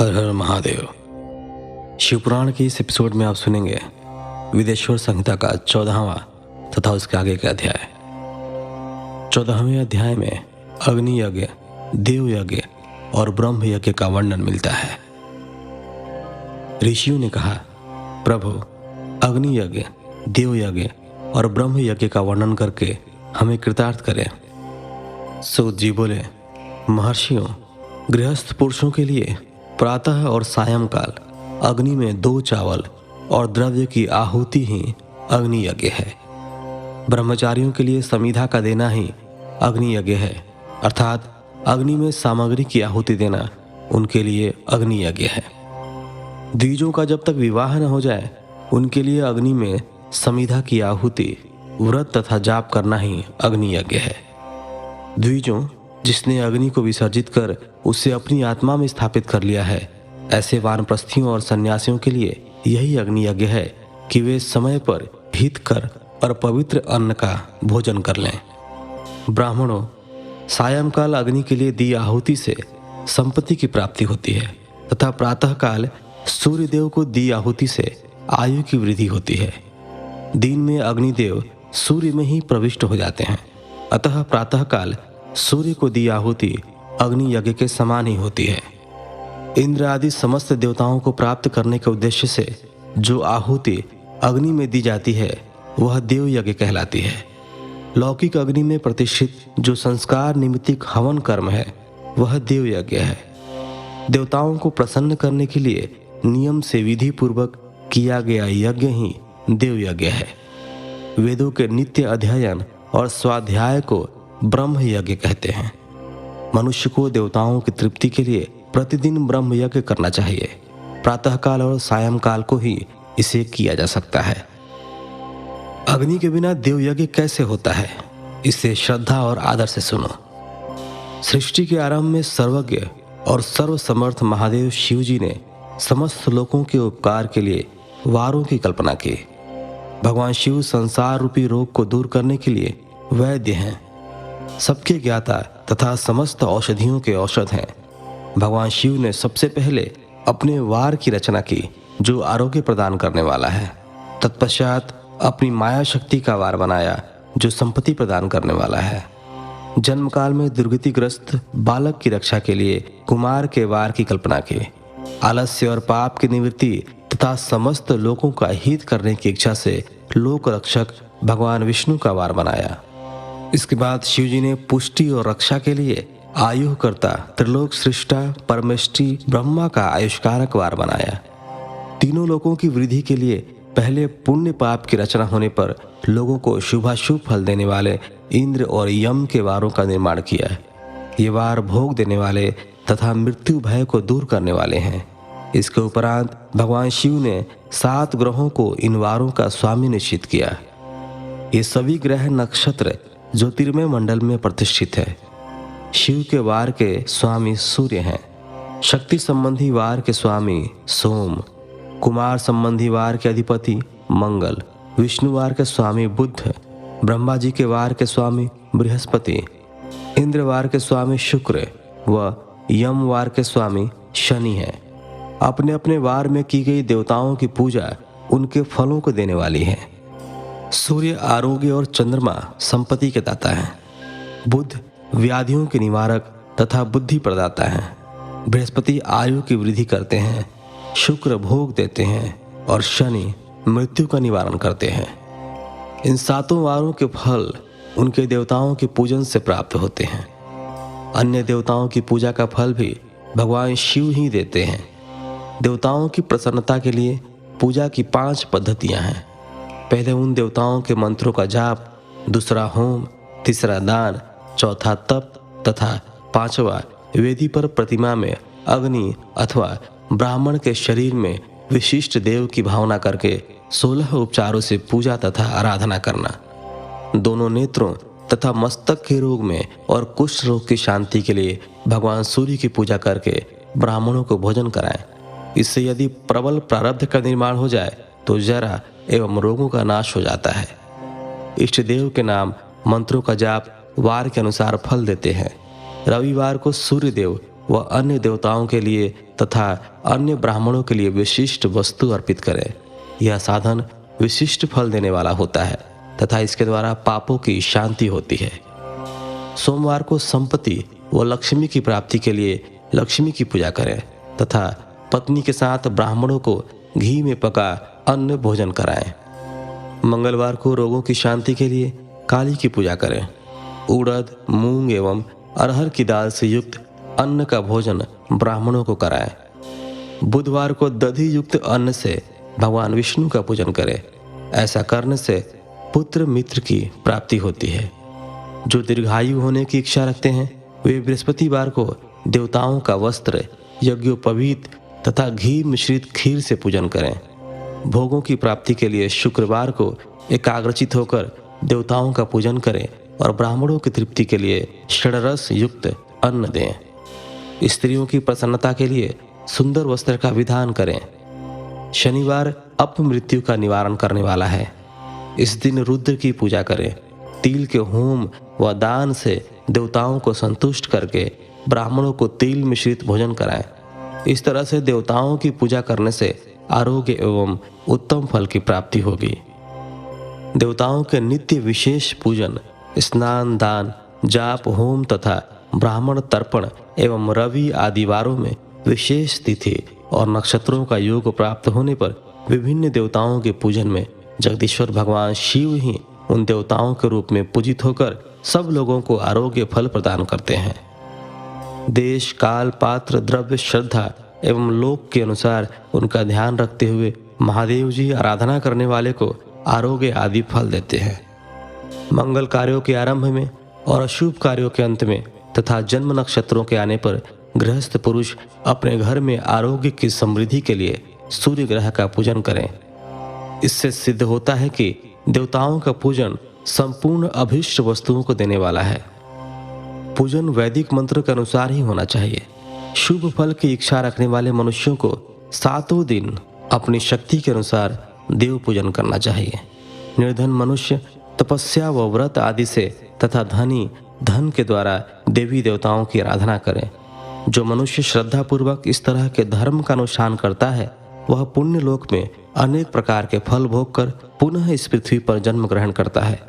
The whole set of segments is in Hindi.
हर हर महादेव। शिवपुराण के इस एपिसोड में आप सुनेंगे विदेश्वर संहिता का 14वां तथा उसके आगे का अध्याय। 14वें अध्याय में अग्नि यज्ञ, देव यज्ञ और ब्रह्म यज्ञ का वर्णन मिलता है। ऋषियों ने कहा, प्रभु, अग्नि यज्ञ, देव यज्ञ और ब्रह्म यज्ञ का वर्णन करके हमें कृतार्थ करें। सूत जी बोले, महर्षियों, गृहस्थ पुरुषों के लिए प्रातः और सायंकाल अग्नि में 2 चावल और द्रव्य की आहुति ही अग्नि यज्ञ है। ब्रह्मचारियों के लिए समीधा का देना ही अग्नि यज्ञ है, अर्थात अग्नि में सामग्री की आहुति देना उनके लिए अग्नि यज्ञ है। द्विजों का जब तक विवाह न हो जाए उनके लिए अग्नि में समीधा की आहुति, व्रत तथा जाप करना ही अग्नि यज्ञ है। द्विजों, जिसने अग्नि को विसर्जित कर उसे अपनी आत्मा में स्थापित कर लिया है, ऐसे वानप्रस्थियों और सन्यासियों के लिए यही अग्नि यज्ञ है कि वे समय पर हितकर और पवित्र अन्न का भोजन कर लें। ब्राह्मणों, सायंकाल अग्नि के लिए दी आहुति से संपत्ति की प्राप्ति होती है तथा प्रातःकाल सूर्यदेव को दी आहुति से आयु की वृद्धि होती है। दिन में अग्निदेव सूर्य में ही प्रविष्ट हो जाते हैं, अतः प्रातःकाल सूर्य को दी आहुति अग्नि यज्ञ के समान ही होती है। इंद्र आदि समस्त देवताओं को प्राप्त करने के उद्देश्य से जो आहुति अग्नि में दी जाती है वह देव यज्ञ कहलाती है। लौकिक अग्नि में प्रतिष्ठित जो संस्कार निमित्तिक हवन कर्म है वह देव यज्ञ है। देवताओं को प्रसन्न करने के लिए नियम से विधि पूर्वक किया गया यज्ञ ही देव यज्ञ है। वेदों के नित्य अध्ययन और स्वाध्याय को ब्रह्म यज्ञ कहते हैं। मनुष्य को देवताओं की तृप्ति के लिए प्रतिदिन ब्रह्म यज्ञ करना चाहिए। प्रातःकाल और सायंकाल को ही इसे किया जा सकता है। अग्नि के बिना देव यज्ञ कैसे होता है, इसे श्रद्धा और आदर से सुनो। सृष्टि के आरंभ में सर्वज्ञ और सर्वसमर्थ महादेव शिव जी ने समस्त लोगों के उपकार के लिए वारों की कल्पना की। भगवान शिव संसार रूपी रोग को दूर करने के लिए वैद्य हैं, सबके ज्ञाता तथा समस्त औषधियों के औषध हैं। भगवान शिव ने सबसे पहले अपने वार की रचना की जो आरोग्य प्रदान करने वाला है। तत्पश्चात अपनी माया शक्ति का वार बनाया जो संपत्ति प्रदान करने वाला है। जन्म काल में दुर्गतिग्रस्त बालक की रक्षा के लिए कुमार के वार की कल्पना की। आलस्य और पाप की निवृत्ति तथा समस्त लोगों का हित करने की इच्छा से लोक रक्षक भगवान विष्णु का वार बनाया। इसके बाद शिव जी ने पुष्टि और रक्षा के लिए आयुकर्ता त्रिलोक सृष्टा परमेष्टि ब्रह्मा का आयुष्कारक वार बनाया। तीनों लोगों की वृद्धि के लिए पहले पुण्य पाप की रचना होने पर लोगों को शुभाशुभ फल देने वाले इंद्र और यम के वारों का निर्माण किया। ये वार भोग देने वाले तथा मृत्यु भय को दूर करने वाले हैं। इसके उपरांत भगवान शिव ने 7 ग्रहों को इन वारों का स्वामी निश्चित किया। ये सभी ग्रह नक्षत्र ज्योतिर्मय मंडल में प्रतिष्ठित है। शिव के वार के स्वामी सूर्य हैं, शक्ति संबंधी वार के स्वामी सोम, कुमार संबंधी वार के अधिपति मंगल, विष्णु वार के स्वामी बुध, ब्रह्मा जी के वार के स्वामी बृहस्पति, इंद्र वार के स्वामी शुक्र व यम वार के स्वामी शनि हैं। अपने अपने वार में की गई देवताओं की पूजा उनके फलों को देने वाली है। सूर्य आरोग्य और चंद्रमा संपत्ति के दाता हैं। बुध व्याधियों के निवारक तथा बुद्धि प्रदाता हैं। बृहस्पति आयु की वृद्धि करते हैं। शुक्र भोग देते हैं और शनि मृत्यु का निवारण करते हैं। इन 7 वारों के फल उनके देवताओं के पूजन से प्राप्त होते हैं। अन्य देवताओं की पूजा का फल भी भगवान शिव ही देते हैं। देवताओं की प्रसन्नता के लिए पूजा की 5 पद्धतियां हैं। पहले उन देवताओं के मंत्रों का जाप, दूसरा होम, तीसरा दान, चौथा तप तथा 5वां वेदी पर प्रतिमा में अग्नि अथवा ब्राह्मण के शरीर में विशिष्ट देव की भावना करके 16 उपचारों से पूजा तथा आराधना करना। दोनों नेत्रों तथा मस्तक के रोग में और कुष्ठ रोग की शांति के लिए भगवान सूर्य की पूजा करके ब्राह्मणों को भोजन कराएं। इससे यदि प्रबल प्रारब्ध का निर्माण हो जाए तो जरा एवं रोगों का नाश हो जाता है। इष्ट देव के नाम मंत्रों का जाप वार के अनुसार फल देते हैं। रविवार को सूर्य देव वह अन्य देवताओं के लिए तथा अन्य ब्राह्मणों के लिए विशिष्ट वस्तु अर्पित करे। यह साधन विशिष्ट फल देने वाला होता है तथा इसके द्वारा पापों की शांति होती है। सोमवार को संपत्ति व लक्ष्मी की प्राप्ति के लिए लक्ष्मी की पूजा करें तथा पत्नी के साथ ब्राह्मणों को घी में पका अन्न भोजन कराएं। मंगलवार को रोगों की शांति के लिए काली की पूजा करें। उड़द, मूंग एवं अरहर की दाल से युक्त अन्न का भोजन ब्राह्मणों को कराएं। बुधवार को दधि युक्त अन्न से भगवान विष्णु का पूजन करें। ऐसा करने से पुत्र मित्र की प्राप्ति होती है। जो दीर्घायु होने की इच्छा रखते हैं वे बृहस्पतिवार को देवताओं का वस्त्र, यज्ञोपवीत तथा घी मिश्रित खीर से पूजन करें। भोगों की प्राप्ति के लिए शुक्रवार को एकाग्रचित होकर देवताओं का पूजन करें और ब्राह्मणों की तृप्ति के लिए षड्रस युक्त अन्न दें। स्त्रियों की प्रसन्नता के लिए सुंदर वस्त्र का विधान करें। शनिवार अपमृत्यु का निवारण करने वाला है। इस दिन रुद्र की पूजा करें। तिल के होम व दान से देवताओं को संतुष्ट करके ब्राह्मणों को तिल मिश्रित भोजन कराएं। इस तरह से देवताओं की पूजा करने से आरोग्य एवं उत्तम फल की प्राप्ति होगी। देवताओं के नित्य विशेष पूजन, स्नान, दान, जाप, होम तथा ब्राह्मण तर्पण एवं रवि आदि वारों में विशेष तिथि और नक्षत्रों का योग प्राप्त होने पर विभिन्न देवताओं के पूजन में जगदीश्वर भगवान शिव ही उन देवताओं के रूप में पूजित होकर सब लोगों को आरोग्य फल प्रदान करते हैं। देश, काल, पात्र, द्रव्य, श्रद्धा एवं लोक के अनुसार उनका ध्यान रखते हुए महादेव जी आराधना करने वाले को आरोग्य आदि फल देते हैं। मंगल कार्यों के आरंभ में और अशुभ कार्यों के अंत में तथा जन्म नक्षत्रों के आने पर गृहस्थ पुरुष अपने घर में आरोग्य की समृद्धि के लिए सूर्य ग्रह का पूजन करें। इससे सिद्ध होता है कि देवताओं का पूजन संपूर्ण अभीष्ट वस्तुओं को देने वाला है। पूजन वैदिक मंत्र के अनुसार ही होना चाहिए। शुभ फल की इच्छा रखने वाले मनुष्यों को 7 दिन अपनी शक्ति के अनुसार देव पूजन करना चाहिए। निर्धन मनुष्य तपस्या व व्रत आदि से तथा धनी धन के द्वारा देवी देवताओं की आराधना करें। जो मनुष्य श्रद्धापूर्वक इस तरह के धर्म का अनुष्ठान करता है वह पुण्य लोक में अनेक प्रकार के फल भोग कर पुनः इस पृथ्वी पर जन्म ग्रहण करता है।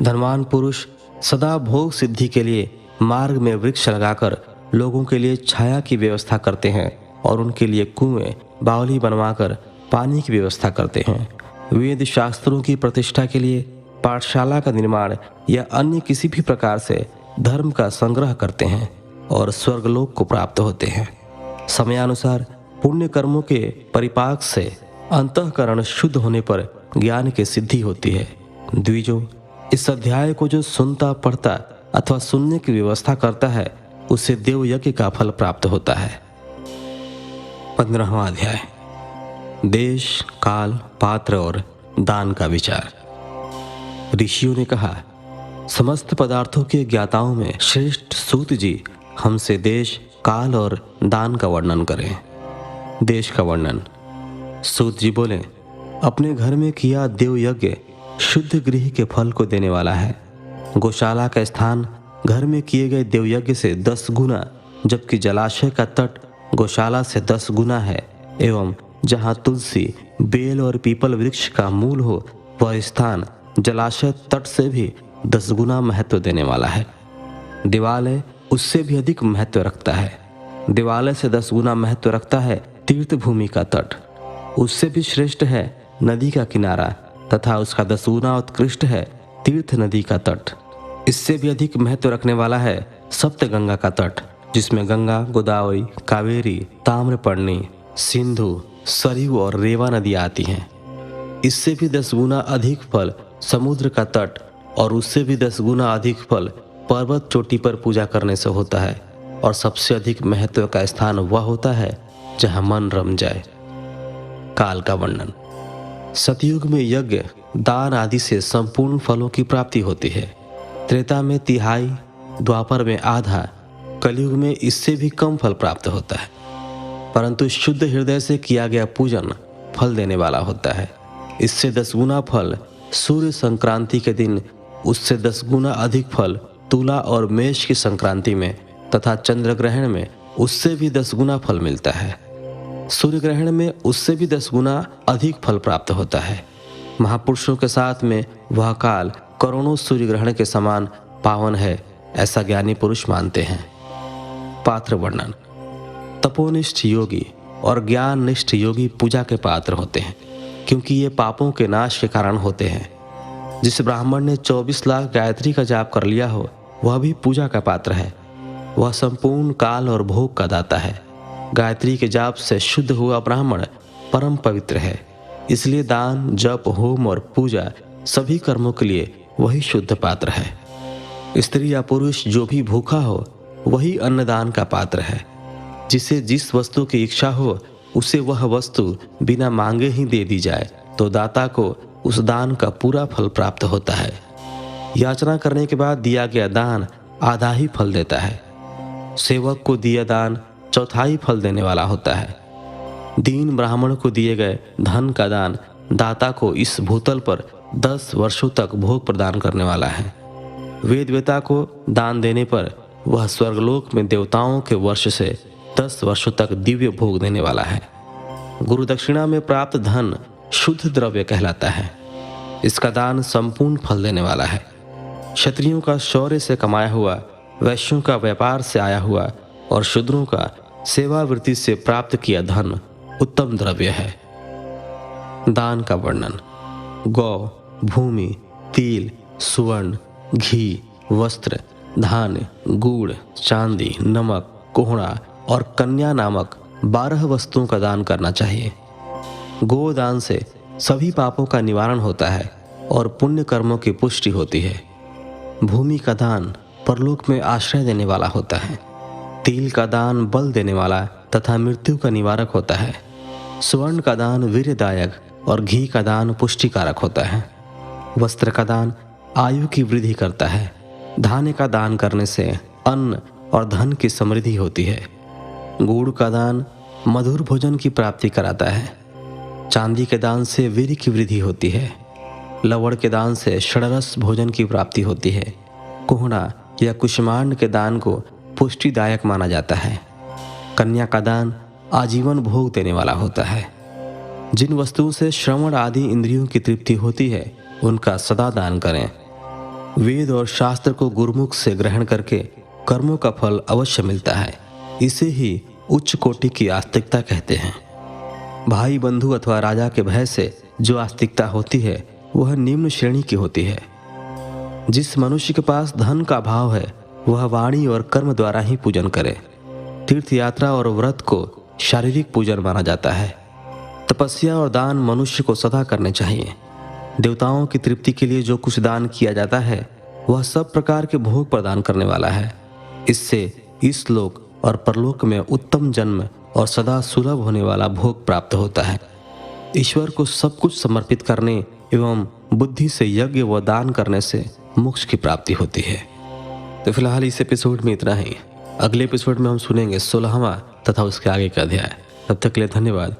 धनवान पुरुष सदा भोग सिद्धि के लिए मार्ग में वृक्ष लगाकर लोगों के लिए छाया की व्यवस्था करते हैं और उनके लिए कुएं, बावली बनवाकर पानी की व्यवस्था करते हैं। वेद शास्त्रों की प्रतिष्ठा के लिए पाठशाला का निर्माण या अन्य किसी भी प्रकार से धर्म का संग्रह करते हैं और स्वर्गलोक को प्राप्त होते हैं। समयानुसार पुण्य कर्मों के परिपाक से अंतःकरण शुद्ध होने पर ज्ञान की सिद्धि होती है। द्विजो, इस अध्याय को जो सुनता, पढ़ता अथवा सुनने की व्यवस्था करता है उसे देव यज्ञ का फल प्राप्त होता है। 15वां अध्याय, देश, काल, पात्र और दान का विचार। ऋषियों ने कहा, समस्त पदार्थों के ज्ञाताओं में श्रेष्ठ सूत जी हमसे देश, काल और दान का वर्णन करें। देश का वर्णन। सूत जी बोले, अपने घर में किया देव यज्ञ शुद्ध गृह के फल को देने वाला है। गौशाला का स्थान घर में किए गए देव यज्ञ से 10 गुना, जबकि जलाशय का तट गौशाला से 10 गुना है एवं जहाँ तुलसी, बेल और पीपल वृक्ष का मूल हो वह स्थान जलाशय तट से भी 10 गुना महत्व देने वाला है। देवालय उससे भी अधिक महत्व रखता है। देवालय से 10 गुना महत्व रखता है तीर्थ भूमि का तट। उससे भी श्रेष्ठ है नदी का किनारा तथा उसका 10 गुना उत्कृष्ट है तीर्थ नदी का तट। इससे भी अधिक महत्व रखने वाला है सप्त गंगा का तट, जिसमें गंगा, गोदावरी, कावेरी, ताम्रपर्णी, सिंधु, सरयू और रेवा नदी आती हैं। इससे भी 10 गुना अधिक फल समुद्र का तट और उससे भी 10 गुना अधिक फल पर्वत चोटी पर पूजा करने से होता है। और सबसे अधिक महत्व का स्थान वह होता है जहाँ मन रम जाए। काल का वर्णन। सतयुग में यज्ञ, दान आदि से संपूर्ण फलों की प्राप्ति होती है। त्रेता में तिहाई, द्वापर में आधा, कलयुग में इससे भी कम फल प्राप्त होता है। परंतु शुद्ध हृदय से किया गया पूजन फल देने वाला होता है। इससे 10 गुना फल सूर्य संक्रांति के दिन, उससे 10 गुना अधिक फल तुला और मेष की संक्रांति में तथा चंद्र ग्रहण में उससे भी 10 गुना फल मिलता है। सूर्य ग्रहण में उससे भी 10 गुना अधिक फल प्राप्त होता है। महापुरुषों के साथ में वह काल करोड़ों सूर्य ग्रहण के समान पावन है, ऐसा ज्ञानी पुरुष मानते हैं। पात्र वर्णन। तपोनिष्ठ योगी और ज्ञान निष्ठ योगी पूजा के पात्र होते हैं, क्योंकि ये पापों के नाश के कारण होते हैं। जिस ब्राह्मण ने 24 लाख गायत्री का जाप कर लिया हो, वह भी पूजा का पात्र है। वह संपूर्ण काल और भोग का दाता है। गायत्री के जाप से शुद्ध हुआ ब्राह्मण परम पवित्र है। इसलिए दान, जप, होम और पूजा सभी कर्मों के लिए वही शुद्ध पात्र है। स्त्री या पुरुष जो भी भूखा हो, वही अन्नदान का पात्र है। जिसे जिस वस्तु की इच्छा हो, उसे वह वस्तु बिना मांगे ही दे दी जाए तो दाता को उस दान का पूरा फल प्राप्त होता है। याचना करने के बाद दिया गया दान आधा ही फल देता है। सेवक को दिया दान चौथाई फल देने वाला होता है। दीन ब्राह्मण को दिए गए धन का दान दाता को इस भूतल पर 10 वर्षों तक भोग प्रदान करने वाला है। वेदवेता को दान देने पर वह स्वर्गलोक में देवताओं के वर्ष से 10 वर्षों तक दिव्य भोग देने वाला है। गुरु दक्षिणा में प्राप्त धन शुद्ध द्रव्य कहलाता है। इसका दान संपूर्ण फल देने वाला है। क्षत्रियों का शौर्य से कमाया हुआ, वैश्यों का व्यापार से आया हुआ और शूद्रों का सेवावृत्ति से प्राप्त किया धन उत्तम द्रव्य है। दान का वर्णन। गौ, भूमि, तिल, सुवर्ण, घी, वस्त्र, धान्य, गुड़, चांदी, नमक, कोहड़ा और कन्या नामक 12 वस्तुओं का दान करना चाहिए। गोदान से सभी पापों का निवारण होता है और पुण्य कर्मों की पुष्टि होती है। भूमि का दान परलोक में आश्रय देने वाला होता है। तिल का दान बल देने वाला तथा मृत्यु का निवारक होता है। स्वर्ण का दान वीर्यदायक और घी का दान पुष्टिकारक होता है। वस्त्र का दान आयु की वृद्धि करता है। धान्य का दान करने से अन्न और धन की समृद्धि होती है। गुड़ का दान मधुर भोजन की प्राप्ति कराता है। चांदी के दान से वीर्य की वृद्धि होती है। लवण के दान से षडरस भोजन की प्राप्ति होती है। कोहड़ा या कुष्मांड के दान को पुष्टिदायक माना जाता है। कन्या का दान आजीवन भोग देने वाला होता है। जिन वस्तुओं से श्रवण आदि इंद्रियों की तृप्ति होती है, उनका सदा दान करें। वेद और शास्त्र को गुरुमुख से ग्रहण करके कर्मों का फल अवश्य मिलता है। इसे ही उच्च कोटि की आस्तिकता कहते हैं। भाई, बंधु अथवा राजा के भय से जो आस्तिकता होती है, वह निम्न श्रेणी की होती है। जिस मनुष्य के पास धन का भाव है, वह वाणी और कर्म द्वारा ही पूजन करे। तीर्थ यात्रा और व्रत को शारीरिक पूजन माना जाता है। तपस्या और दान मनुष्य को सदा करने चाहिए। देवताओं की तृप्ति के लिए जो कुछ दान किया जाता है, वह सब प्रकार के भोग प्रदान करने वाला है। इससे इस लोक और परलोक में उत्तम जन्म और सदा सुलभ होने वाला भोग प्राप्त होता है। ईश्वर को सब कुछ समर्पित करने एवं बुद्धि से यज्ञ व दान करने से मोक्ष की प्राप्ति होती है। तो फिलहाल इस एपिसोड में इतना ही। अगले एपिसोड में हम सुनेंगे 16वां तथा उसके आगे का अध्याय। तब तक के लिए धन्यवाद।